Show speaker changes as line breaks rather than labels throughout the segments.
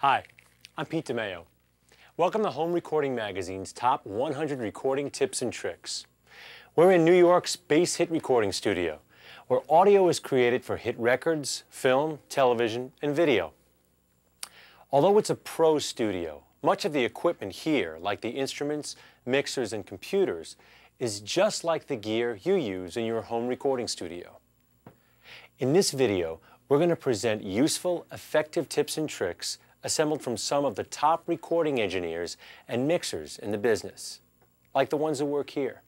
Hi, I'm Pete DeMeo. Welcome to Home Recording Magazine's Top 100 Recording Tips and Tricks. We're in New York's Bass Hit Recording Studio, where audio is created for hit records, film, television, and video. Although it's a pro studio, much of the equipment here, like the instruments, mixers, and computers, is just like the gear you use in your home recording studio. In this video, we're going to present useful, effective tips and tricks assembled from some of the top recording engineers and mixers in the business, like the ones who work here.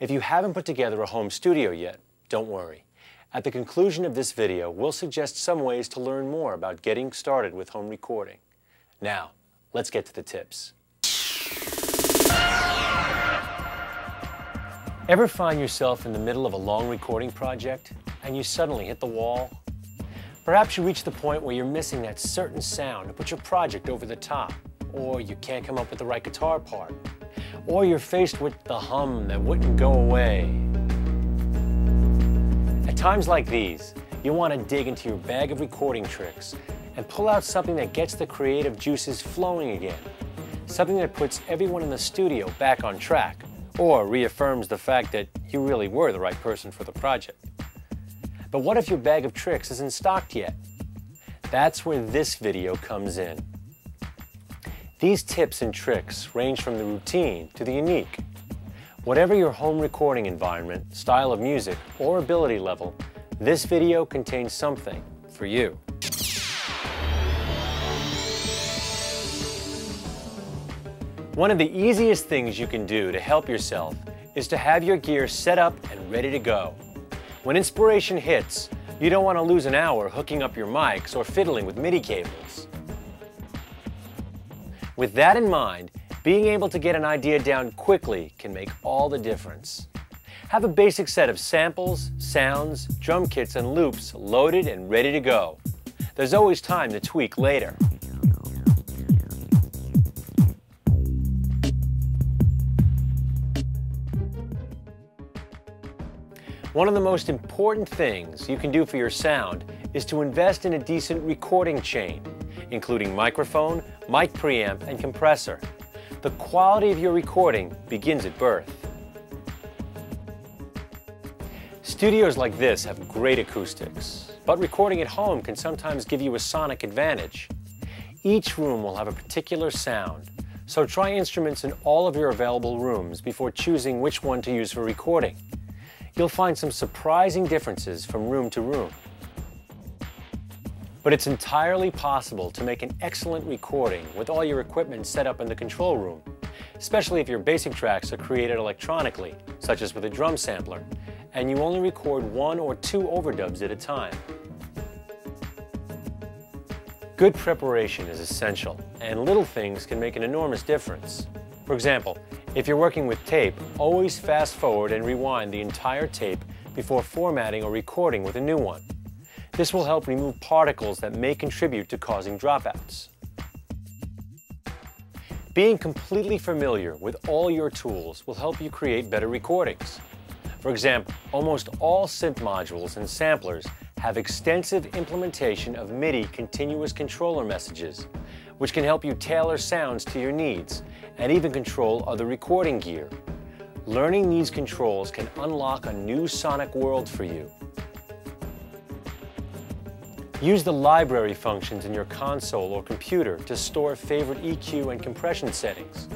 If you haven't put together a home studio yet, don't worry. At the conclusion of this video, we'll suggest some ways to learn more about getting started with home recording. Now, let's get to the tips. Ever find yourself in the middle of a long recording project and you suddenly hit the wall? Perhaps you reach the point where you're missing that certain sound to put your project over the top, or you can't come up with the right guitar part, or you're faced with the hum that wouldn't go away. At times like these, you want to dig into your bag of recording tricks and pull out something that gets the creative juices flowing again, something that puts everyone in the studio back on track, or reaffirms the fact that you really were the right person for the project. But what if your bag of tricks isn't stocked yet? That's where this video comes in. These tips and tricks range from the routine to the unique. Whatever your home recording environment, style of music, or ability level, this video contains something for you. One of the easiest things you can do to help yourself is to have your gear set up and ready to go. When inspiration hits, you don't want to lose an hour hooking up your mics or fiddling with MIDI cables. With that in mind, being able to get an idea down quickly can make all the difference. Have a basic set of samples, sounds, drum kits, and loops loaded and ready to go. There's always time to tweak later. One of the most important things you can do for your sound is to invest in a decent recording chain, including microphone, mic preamp, and compressor. The quality of your recording begins at birth. Studios like this have great acoustics, but recording at home can sometimes give you a sonic advantage. Each room will have a particular sound, so try instruments in all of your available rooms before choosing which one to use for recording. You'll find some surprising differences from room to room. But it's entirely possible to make an excellent recording with all your equipment set up in the control room, especially if your basic tracks are created electronically, such as with a drum sampler, and you only record 1 or 2 overdubs at a time. Good preparation is essential, and little things can make an enormous difference. For example, if you're working with tape, always fast forward and rewind the entire tape before formatting or recording with a new one. This will help remove particles that may contribute to causing dropouts. Being completely familiar with all your tools will help you create better recordings. For example, almost all synth modules and samplers have extensive implementation of MIDI continuous controller messages, which can help you tailor sounds to your needs and even control other recording gear. Learning these controls can unlock a new sonic world for you. Use the library functions in your console or computer to store favorite EQ and compression settings.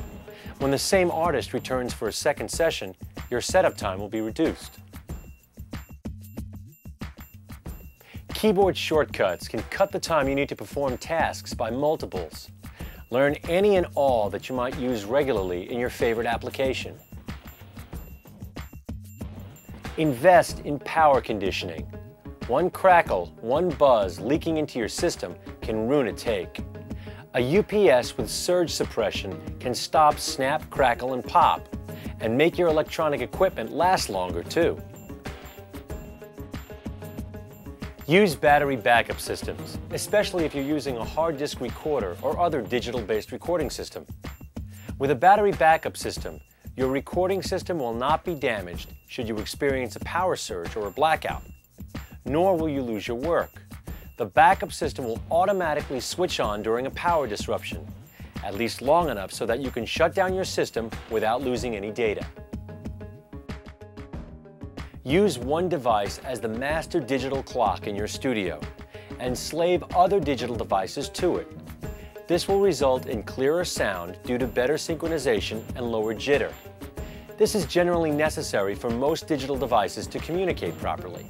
When the same artist returns for a second session, your setup time will be reduced. Keyboard shortcuts can cut the time you need to perform tasks by multiples. Learn any and all that you might use regularly in your favorite application. Invest in power conditioning. One crackle, one buzz leaking into your system can ruin a take. A UPS with surge suppression can stop snap, crackle, and pop, and make your electronic equipment last longer too. Use battery backup systems, especially if you're using a hard disk recorder or other digital-based recording system. With a battery backup system, your recording system will not be damaged should you experience a power surge or a blackout, nor will you lose your work. the backup system will automatically switch on during a power disruption, at least long enough so that you can shut down your system without losing any data. Use one device as the master digital clock in your studio and slave other digital devices to it. This will result in clearer sound due to better synchronization and lower jitter. This is generally necessary for most digital devices to communicate properly.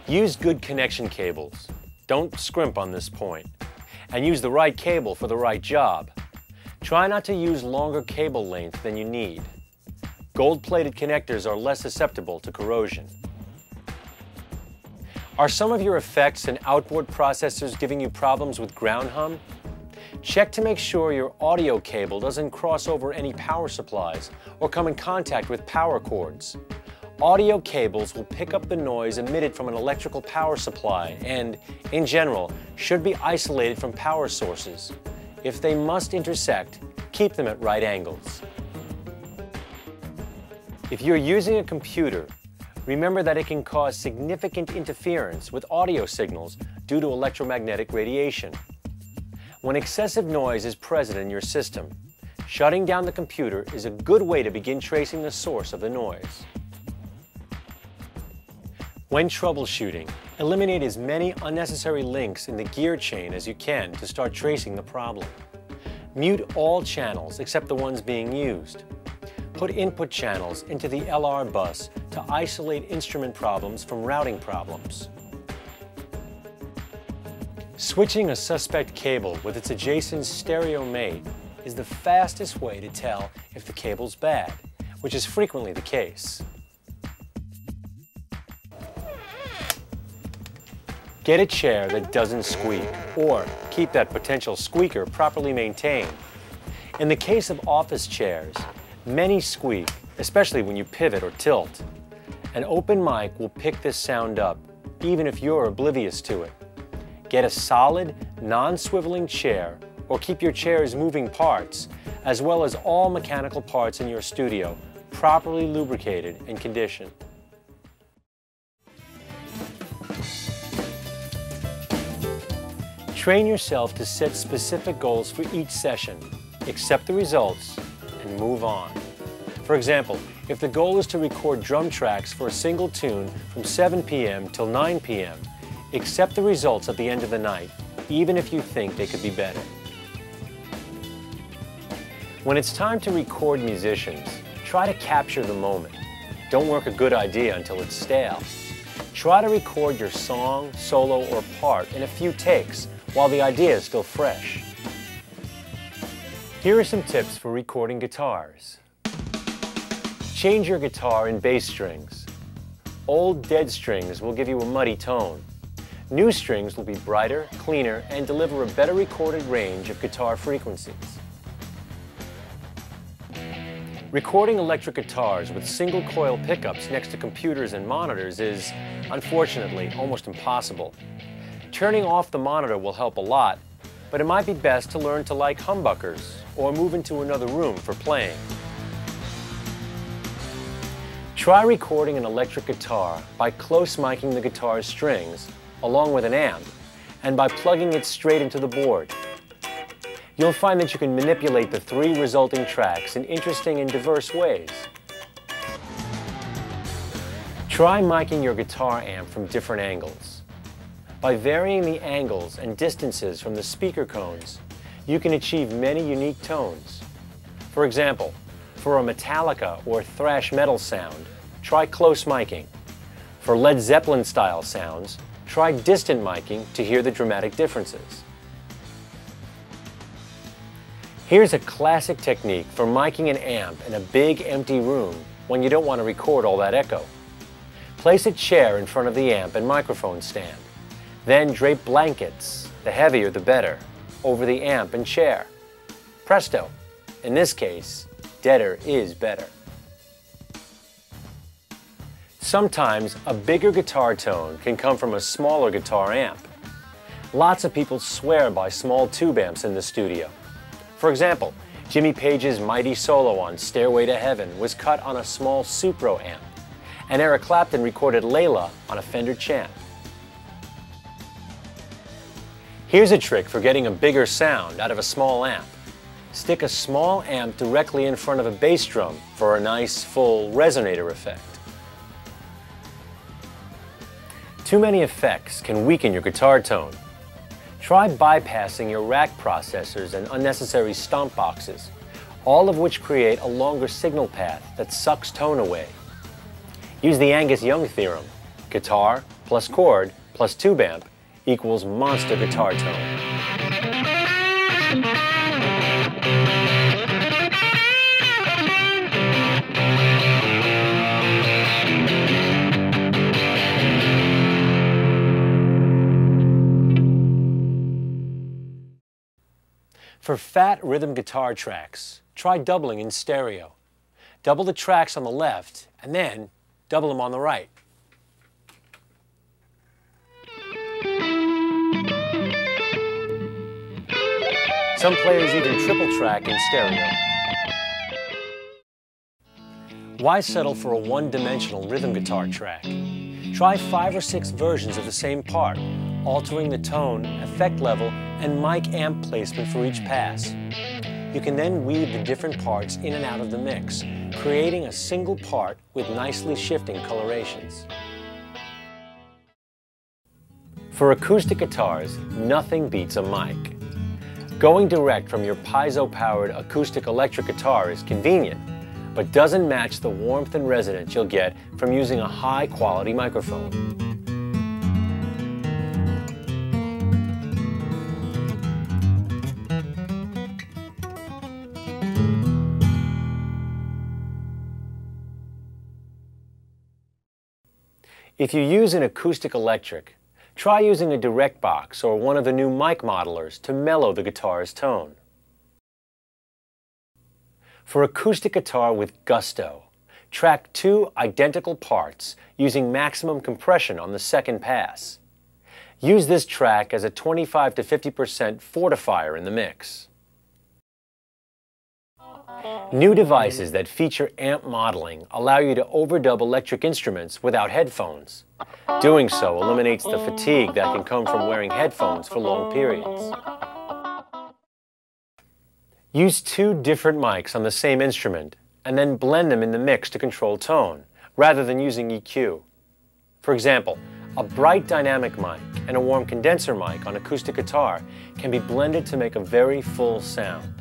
Use good connection cables. Don't scrimp on this point. And use the right cable for the right job. Try not to use longer cable length than you need. Gold-plated connectors are less susceptible to corrosion. Are some of your effects and outboard processors giving you problems with ground hum? Check to make sure your audio cable doesn't cross over any power supplies or come in contact with power cords. Audio cables will pick up the noise emitted from an electrical power supply and, in general, should be isolated from power sources. If they must intersect, keep them at right angles. If you're using a computer, remember that it can cause significant interference with audio signals due to electromagnetic radiation. When excessive noise is present in your system, shutting down the computer is a good way to begin tracing the source of the noise. When troubleshooting, eliminate as many unnecessary links in the gear chain as you can to start tracing the problem. Mute all channels except the ones being used. Put input channels into the LR bus to isolate instrument problems from routing problems. Switching a suspect cable with its adjacent stereo mate is the fastest way to tell if the cable's bad, which is frequently the case. Get a chair that doesn't squeak, or keep that potential squeaker properly maintained. In the case of office chairs, many squeak, especially when you pivot or tilt. An open mic will pick this sound up, even if you're oblivious to it. Get a solid, non-swiveling chair, or keep your chair's moving parts, as well as all mechanical parts in your studio, properly lubricated and conditioned. Train yourself to set specific goals for each session, accept the results, and move on. For example, if the goal is to record drum tracks for a single tune from 7 p.m. till 9 p.m., accept the results at the end of the night, even if you think they could be better. When it's time to record musicians, try to capture the moment. Don't work a good idea until it's stale. Try to record your song, solo, or part in a few takes while the idea is still fresh. Here are some tips for recording guitars. Change your guitar in bass strings. Old dead strings will give you a muddy tone. New strings will be brighter, cleaner, and deliver a better recorded range of guitar frequencies. Recording electric guitars with single coil pickups next to computers and monitors is, unfortunately, almost impossible. Turning off the monitor will help a lot, but it might be best to learn to like humbuckers or move into another room for playing. Try recording an electric guitar by close miking the guitar's strings along with an amp and by plugging it straight into the board. You'll find that you can manipulate the 3 resulting tracks in interesting and diverse ways. Try miking your guitar amp from different angles. By varying the angles and distances from the speaker cones, you can achieve many unique tones. For example, for a Metallica or thrash metal sound, try close miking. For Led Zeppelin style sounds, try distant miking to hear the dramatic differences. Here's a classic technique for miking an amp in a big empty room when you don't want to record all that echo. Place a chair in front of the amp and microphone stand. Then drape blankets, the heavier the better, over the amp and chair. Presto! In this case, deader is better. Sometimes a bigger guitar tone can come from a smaller guitar amp. Lots of people swear by small tube amps in the studio. For example, Jimmy Page's mighty solo on Stairway to Heaven was cut on a small Supro amp, and Eric Clapton recorded Layla on a Fender Champ. Here's a trick for getting a bigger sound out of a small amp. Stick a small amp directly in front of a bass drum for a nice, full resonator effect. Too many effects can weaken your guitar tone. Try bypassing your rack processors and unnecessary stomp boxes, all of which create a longer signal path that sucks tone away. Use the Angus Young theorem. Guitar plus chord plus tube amp equals monster guitar tone. For fat rhythm guitar tracks, try doubling in stereo. Double the tracks on the left and then double them on the right. Some players even triple track in stereo. Why settle for a one-dimensional rhythm guitar track? Try 5 or 6 versions of the same part, altering the tone, effect level, and mic amp placement for each pass. You can then weave the different parts in and out of the mix, creating a single part with nicely shifting colorations. For acoustic guitars, nothing beats a mic. Going direct from your piezo-powered acoustic electric guitar is convenient, but doesn't match the warmth and resonance you'll get from using a high-quality microphone. If you use an acoustic electric, try using a direct box or one of the new mic modelers to mellow the guitar's tone. For acoustic guitar with gusto, track 2 identical parts using maximum compression on the second pass. Use this track as a 25 to 50% fortifier in the mix. New devices that feature amp modeling allow you to overdub electric instruments without headphones. Doing so eliminates the fatigue that can come from wearing headphones for long periods. Use 2 different mics on the same instrument and then blend them in the mix to control tone, rather than using EQ. For example, a bright dynamic mic and a warm condenser mic on acoustic guitar can be blended to make a very full sound.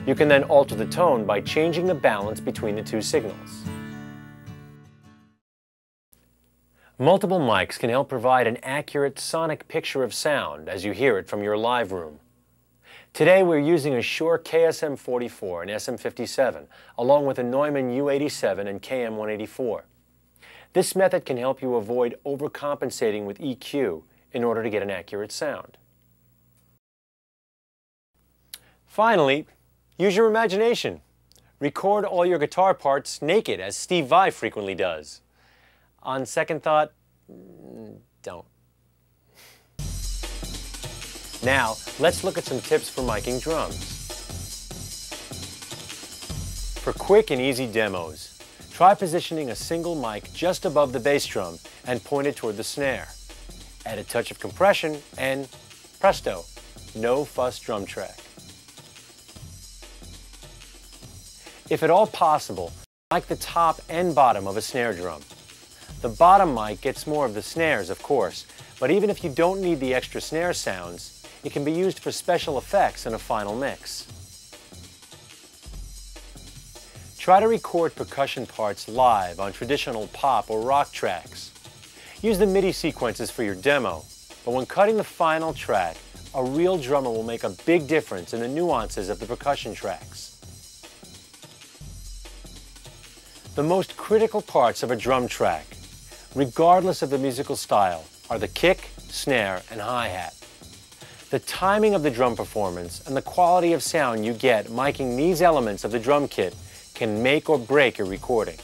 You can then alter the tone by changing the balance between the 2 signals. Multiple mics can help provide an accurate sonic picture of sound as you hear it from your live room. Today we're using a Shure KSM44 and SM57, along with a Neumann U87 and KM184. This method can help you avoid overcompensating with EQ in order to get an accurate sound. Finally, use your imagination. Record all your guitar parts naked, as Steve Vai frequently does. On second thought, don't. Now, let's look at some tips for miking drums. For quick and easy demos, try positioning a single mic just above the bass drum and point it toward the snare. Add a touch of compression and presto, no fuss drum track. If at all possible, mic the top and bottom of a snare drum. The bottom mic gets more of the snares, of course, but even if you don't need the extra snare sounds, it can be used for special effects in a final mix. Try to record percussion parts live on traditional pop or rock tracks. Use the MIDI sequences for your demo, but when cutting the final track, a real drummer will make a big difference in the nuances of the percussion tracks. The most critical parts of a drum track, regardless of the musical style, are the kick, snare, and hi-hat. The timing of the drum performance and the quality of sound you get miking these elements of the drum kit can make or break your recording.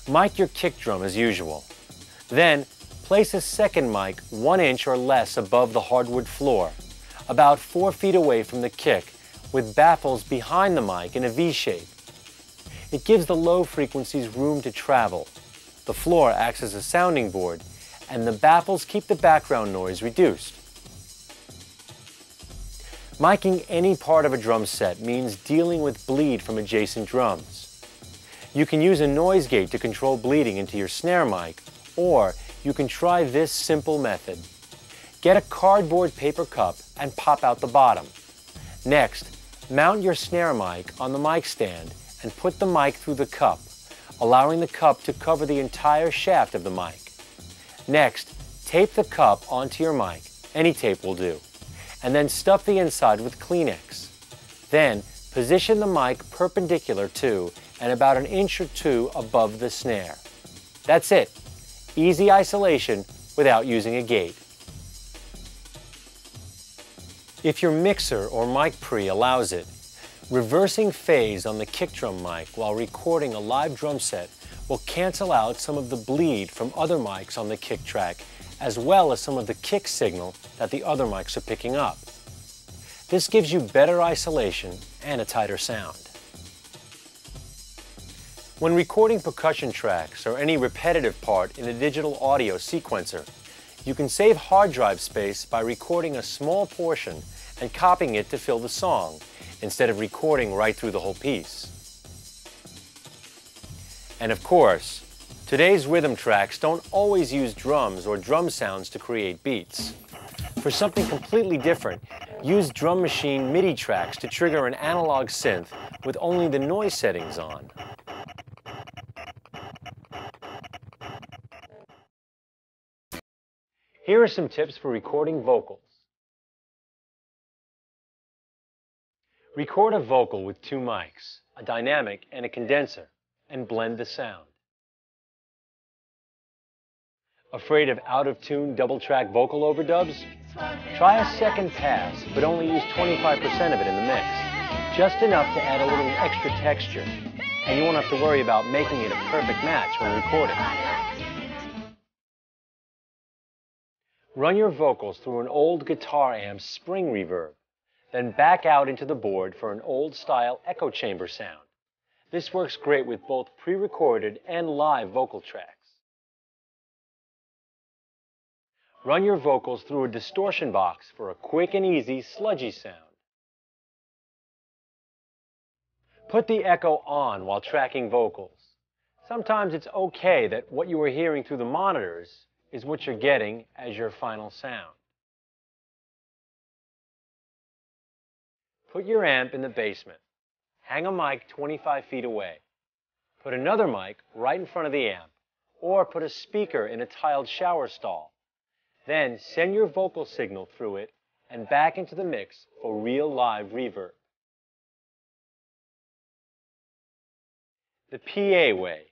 Mic your kick drum as usual. Then, place a second mic 1 inch or less above the hardwood floor, about 4 feet away from the kick, with baffles behind the mic in a V shape. It gives the low frequencies room to travel. The floor acts as a sounding board, and the baffles keep the background noise reduced. Miking any part of a drum set means dealing with bleed from adjacent drums. You can use a noise gate to control bleeding into your snare mic, or you can try this simple method. Get a cardboard paper cup and pop out the bottom. Next, mount your snare mic on the mic stand and put the mic through the cup, allowing the cup to cover the entire shaft of the mic. Next, tape the cup onto your mic, any tape will do, and then stuff the inside with Kleenex. Then, position the mic perpendicular to and about an inch or two above the snare. That's it. Easy isolation without using a gate. If your mixer or mic pre allows it, reversing phase on the kick drum mic while recording a live drum set will cancel out some of the bleed from other mics on the kick track, as well as some of the kick signal that the other mics are picking up. This gives you better isolation and a tighter sound. When recording percussion tracks or any repetitive part in a digital audio sequencer, you can save hard drive space by recording a small portion and copying it to fill the song, instead of recording right through the whole piece. And of course, today's rhythm tracks don't always use drums or drum sounds to create beats. For something completely different, use drum machine MIDI tracks to trigger an analog synth with only the noise settings on. Here are some tips for recording vocals. Record a vocal with two mics, a dynamic and a condenser, and blend the sound. Afraid of out-of-tune double-track vocal overdubs? Try a second pass, but only use 25% of it in the mix. Just enough to add a little extra texture, and you won't have to worry about making it a perfect match when recording. Run your vocals through an old guitar amp's spring reverb, then back out into the board for an old-style echo chamber sound. This works great with both pre-recorded and live vocal tracks. Run your vocals through a distortion box for a quick and easy sludgy sound. Put the echo on while tracking vocals. Sometimes it's okay that what you are hearing through the monitors is what you're getting as your final sound. Put your amp in the basement. Hang a mic 25 feet away. Put another mic right in front of the amp, or put a speaker in a tiled shower stall. Then send your vocal signal through it and back into the mix for real live reverb. The PA way.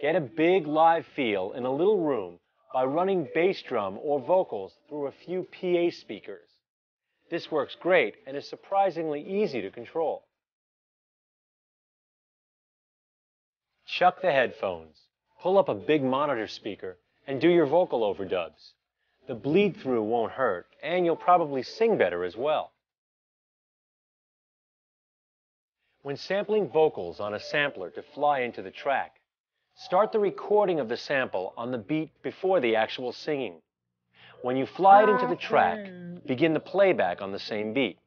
Get a big live feel in a little room by running bass drum or vocals through a few PA speakers. This works great and is surprisingly easy to control. Chuck the headphones, pull up a big monitor speaker, and do your vocal overdubs. The bleed-through won't hurt, and you'll probably sing better as well. When sampling vocals on a sampler to fly into the track, start the recording of the sample on the beat before the actual singing. When you fly it into the track, begin the playback on the same beat.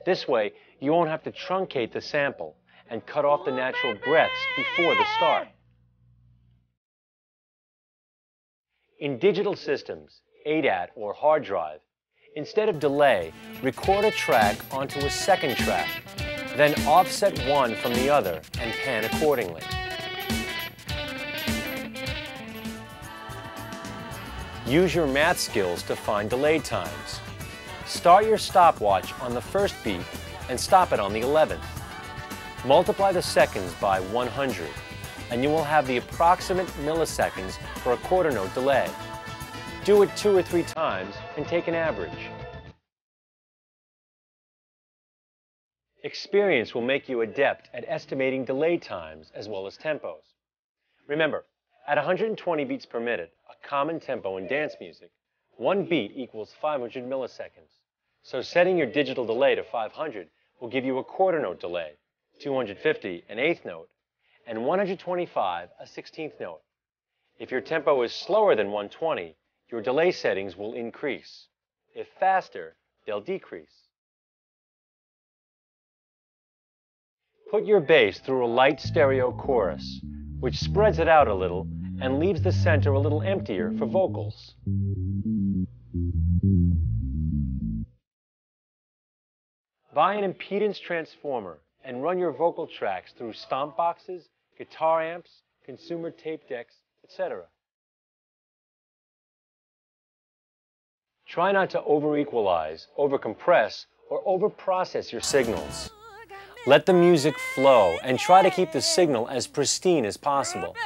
This way, you won't have to truncate the sample and cut off the natural breaths before the start. In digital systems, ADAT or hard drive, instead of delay, record a track onto a second track, then offset one from the other and pan accordingly. Use your math skills to find delay times. Start your stopwatch on the first beat and stop it on the 11th. Multiply the seconds by 100, and you will have the approximate milliseconds for a quarter note delay. Do it 2 or 3 times and take an average. Experience will make you adept at estimating delay times as well as tempos. Remember, at 120 beats per minute, a common tempo in dance music, 1 beat equals 500 milliseconds. So setting your digital delay to 500 will give you a quarter note delay, 250 an eighth note, and 125 a 16th note. If your tempo is slower than 120, your delay settings will increase. If faster, they'll decrease. Put your bass through a light stereo chorus, which spreads it out a little and leaves the center a little emptier for vocals. Buy an impedance transformer and run your vocal tracks through stomp boxes, guitar amps, consumer tape decks, etc. Try not to over-equalize, over-compress, or over-process your signals. Let the music flow and try to keep the signal as pristine as possible.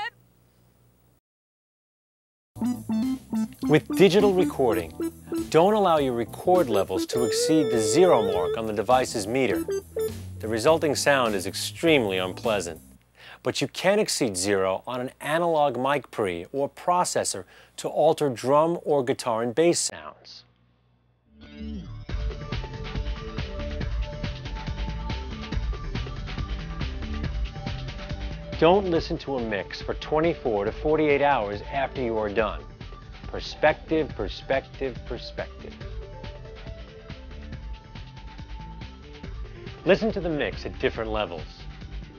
With digital recording, don't allow your record levels to exceed the 0 mark on the device's meter. The resulting sound is extremely unpleasant. But you can exceed 0 on an analog mic pre or processor to alter drum or guitar and bass sounds. Don't listen to a mix for 24 to 48 hours after you are done. Perspective, perspective, perspective. Listen to the mix at different levels.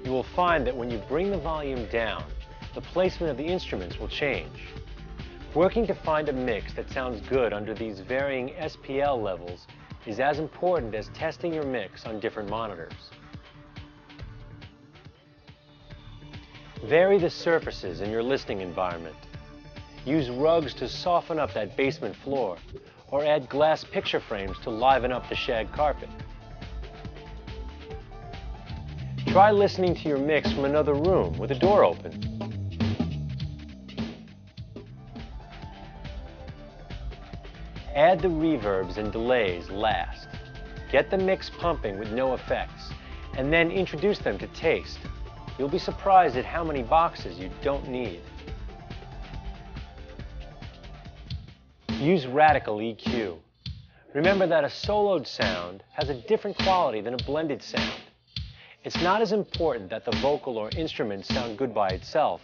You will find that when you bring the volume down, the placement of the instruments will change. Working to find a mix that sounds good under these varying SPL levels is as important as testing your mix on different monitors. Vary the surfaces in your listening environment. Use rugs to soften up that basement floor, or add glass picture frames to liven up the shag carpet. Try listening to your mix from another room with a door open. Add the reverbs and delays last. Get the mix pumping with no effects, and then introduce them to taste. You'll be surprised at how many boxes you don't need. Use radical EQ. Remember that a soloed sound has a different quality than a blended sound. It's not as important that the vocal or instrument sound good by itself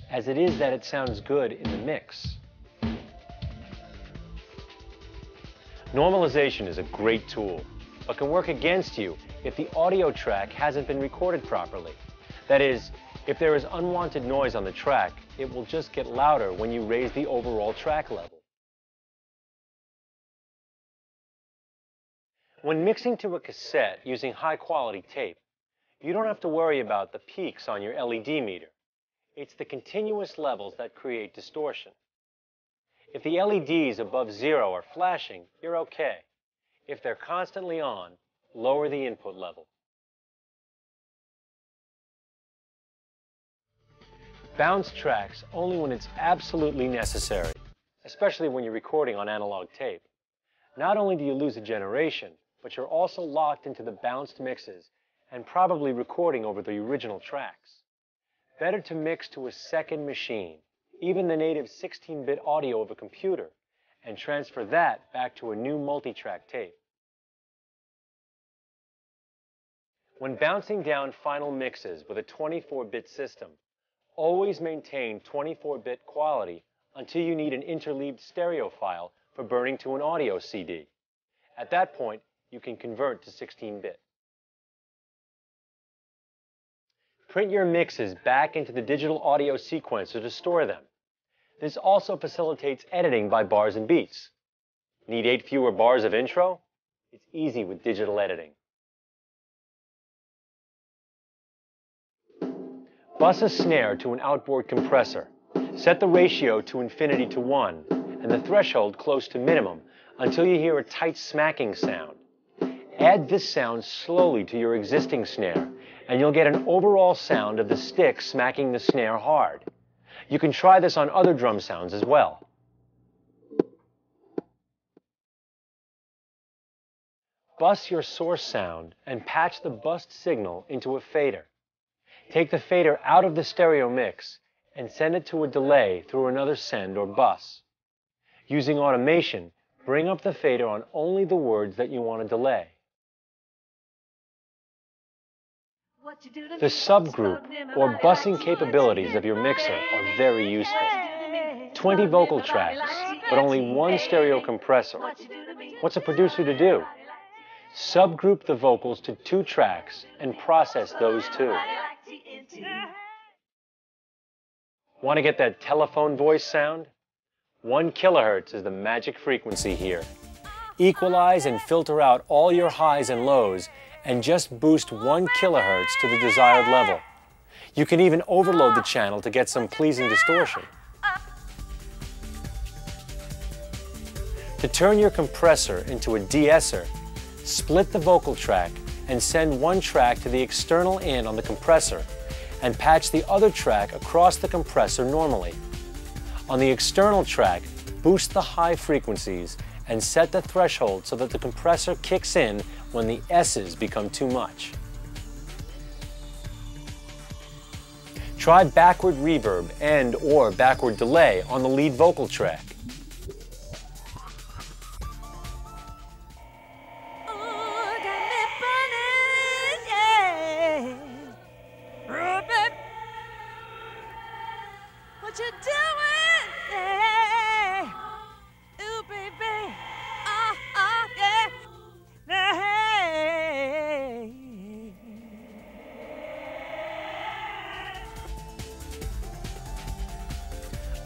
as it is that it sounds good in the mix. Normalization is a great tool, but can work against you if the audio track hasn't been recorded properly. That is, if there is unwanted noise on the track, it will just get louder when you raise the overall track level. When mixing to a cassette using high-quality tape, you don't have to worry about the peaks on your LED meter. It's the continuous levels that create distortion. If the LEDs above 0 are flashing, you're okay. If they're constantly on, lower the input level. Bounce tracks only when it's absolutely necessary, especially when you're recording on analog tape. Not only do you lose a generation, but you're also locked into the bounced mixes and probably recording over the original tracks. Better to mix to a second machine, even the native 16-bit audio of a computer, and transfer that back to a new multi-track tape. When bouncing down final mixes with a 24-bit system, always maintain 24-bit quality until you need an interleaved stereo file for burning to an audio CD. At that point, you can convert to 16-bit. Print your mixes back into the digital audio sequencer to store them. This also facilitates editing by bars and beats. Need 8 fewer bars of intro? It's easy with digital editing. Bus a snare to an outboard compressor. Set the ratio to infinity to 1 and the threshold close to minimum until you hear a tight smacking sound. Add this sound slowly to your existing snare and you'll get an overall sound of the stick smacking the snare hard. You can try this on other drum sounds as well. Bus your source sound and patch the bust signal into a fader. Take the fader out of the stereo mix and send it to a delay through another send or bus. Using automation, bring up the fader on only the words that you want to delay. The subgroup or busing capabilities of your mixer are very useful. 20 vocal tracks, but only one stereo compressor. What's a producer to do? Subgroup the vocals to 2 tracks and process those 2. Want to get that telephone voice sound? 1 kilohertz is the magic frequency here. Equalize and filter out all your highs and lows and just boost 1 kilohertz to the desired level. You can even overload the channel to get some pleasing distortion. To turn your compressor into a de-esser, split the vocal track and send 1 track to the external in on the compressor and patch the other track across the compressor normally. On the external track, boost the high frequencies and set the threshold so that the compressor kicks in when the S's become too much. Try backward reverb and/or backward delay on the lead vocal track.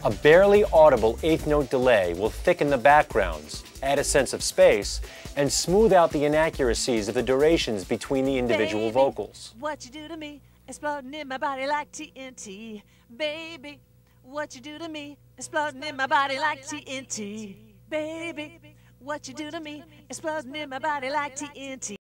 A barely audible 8th note delay will thicken the backgrounds, add a sense of space, and smooth out the inaccuracies of the durations between the individual vocals.
What you do to me, exploding in my body like TNT. Baby, what you do to me, exploding in my body like TNT. Baby, what you do to me, exploding in my body like TNT.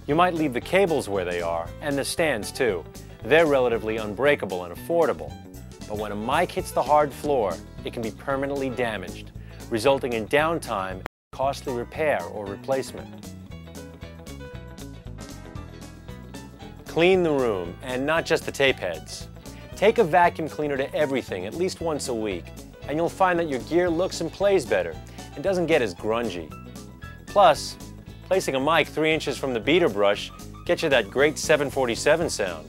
You might leave the cables where they are, and the stands too. They're relatively unbreakable and affordable. But when a mic hits the hard floor, it can be permanently damaged, resulting in downtime and costly repair or replacement. Clean the room, and not just the tape heads. Take a vacuum cleaner to everything at least once a week, and you'll find that your gear looks and plays better and doesn't get as grungy. Plus, placing a mic 3 inches from the beater brush gets you that great 747 sound.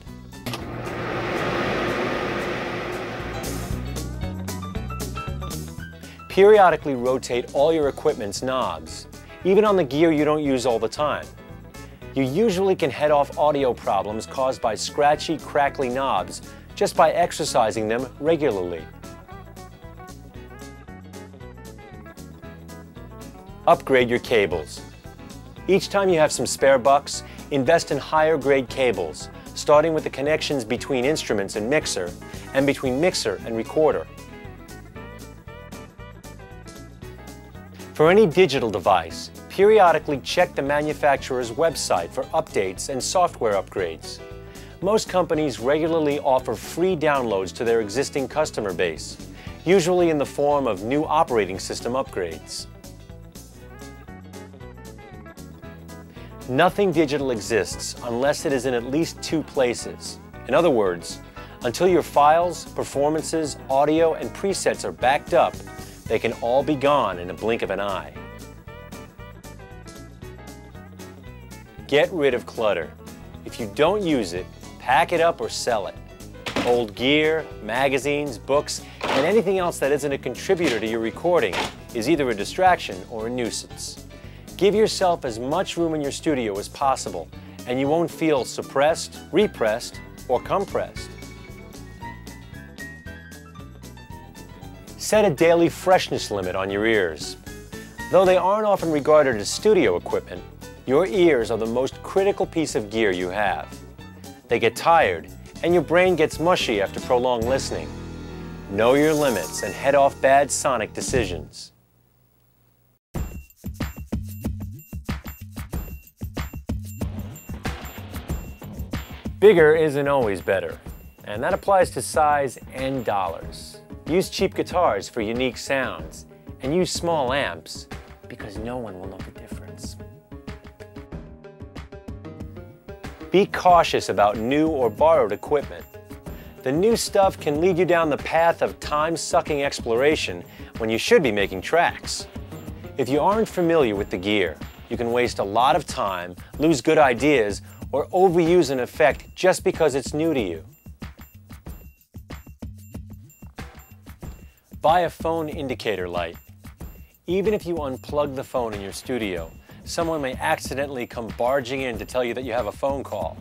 Periodically rotate all your equipment's knobs, even on the gear you don't use all the time. You usually can head off audio problems caused by scratchy, crackly knobs just by exercising them regularly. Upgrade your cables. Each time you have some spare bucks, invest in higher grade cables, starting with the connections between instruments and mixer, and between mixer and recorder. For any digital device, periodically check the manufacturer's website for updates and software upgrades. Most companies regularly offer free downloads to their existing customer base, usually in the form of new operating system upgrades. Nothing digital exists unless it is in at least 2 places, In other words, until your files, performances, audio, and presets are backed up, they can all be gone in a blink of an eye. Get rid of clutter. If you don't use it, pack it up or sell it. Old gear, magazines, books, and anything else that isn't a contributor to your recording is either a distraction or a nuisance. Give yourself as much room in your studio as possible, and you won't feel suppressed, repressed, or compressed. Set a daily freshness limit on your ears. Though they aren't often regarded as studio equipment, your ears are the most critical piece of gear you have. They get tired, and your brain gets mushy after prolonged listening. Know your limits and head off bad sonic decisions. Bigger isn't always better, and that applies to size and dollars. Use cheap guitars for unique sounds, and use small amps because no one will know the difference. Be cautious about new or borrowed equipment. The new stuff can lead you down the path of time-sucking exploration when you should be making tracks. If you aren't familiar with the gear, you can waste a lot of time, lose good ideas, or overuse an effect just because it's new to you. Buy a phone indicator light. Even if you unplug the phone in your studio, someone may accidentally come barging in to tell you that you have a phone call.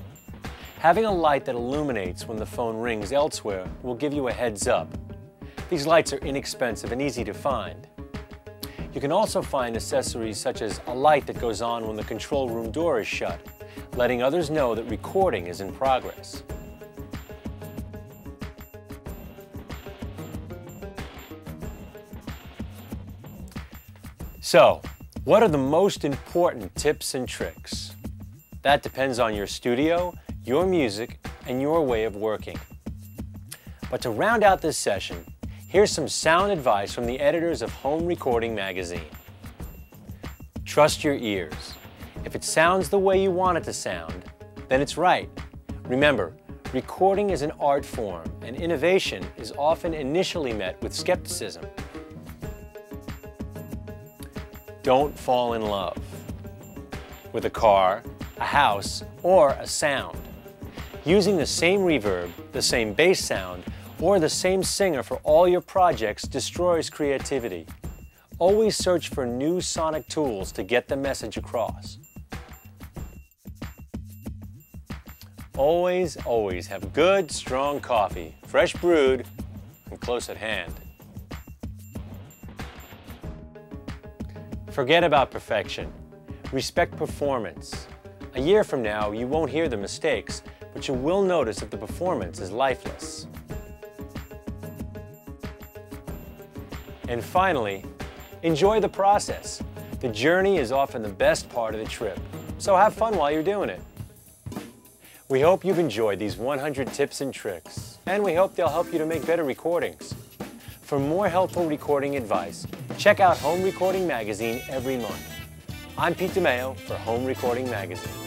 Having a light that illuminates when the phone rings elsewhere will give you a heads up. These lights are inexpensive and easy to find. You can also find accessories such as a light that goes on when the control room door is shut, letting others know that recording is in progress. So, what are the most important tips and tricks? That depends on your studio, your music, and your way of working. But to round out this session, here's some sound advice from the editors of Home Recording Magazine. Trust your ears. If it sounds the way you want it to sound, then it's right. Remember, recording is an art form, and innovation is often initially met with skepticism. Don't fall in love with a car, a house, or a sound. Using the same reverb, the same bass sound, or the same singer for all your projects destroys creativity. Always search for new sonic tools to get the message across. Always, always have good, strong coffee, fresh brewed, and close at hand. Forget about perfection. Respect performance. A year from now, you won't hear the mistakes, but you will notice if the performance is lifeless. And finally, enjoy the process. The journey is often the best part of the trip, so have fun while you're doing it. We hope you've enjoyed these 100 tips and tricks, and we hope they'll help you to make better recordings. For more helpful recording advice, check out Home Recording Magazine every month. I'm Pete DeMeo for Home Recording Magazine.